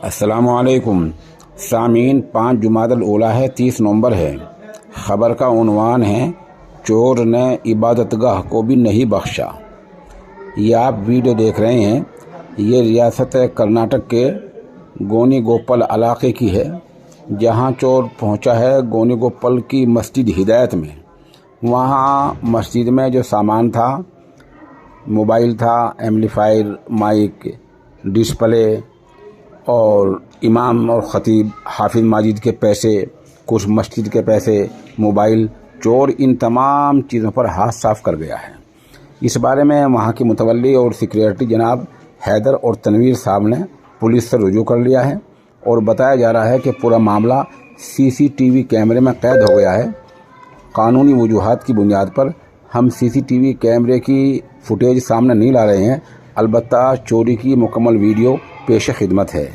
السلام علیکم سامعین، 5 جمادی الاولیٰ ہے، 30 نومبر ہے۔ خبر کا عنوان ہے چور نے عبادت گاہ کو بھی نہیں بخشا۔ یہ آپ ویڈیو دیکھ رہے ہیں، یہ ریاست کرناٹک کے گونی گوپل علاقے کی ہے، جہاں چور پہنچا ہے گونی گوپل کی مسجد ہدایت میں۔ وہاں مسجد میں جو سامان تھا، موبائل تھا، ایمپلیفائر، مائک، ڈسپلے اور امام اور خطیب حافظ ماجد کے پیسے، کچھ مسجد کے پیسے، موبائل، چور ان تمام چیزوں پر ہاتھ صاف کر گیا ہے۔ اس بارے میں وہاں کے متولی اور سیکریٹری جناب حیدر اور تنویر صاحب نے پولیس سے رجوع کر لیا ہے، اور بتایا جا رہا ہے کہ پورا معاملہ CCTV کیمرے میں قید ہو گیا ہے۔ قانونی وجوہات کی بنیاد پر ہم CCTV کیمرے کی فوٹیج سامنے نہیں لا رہے ہیں، البتہ چوری کی مکمل ویڈیو پیش خدمت ہے۔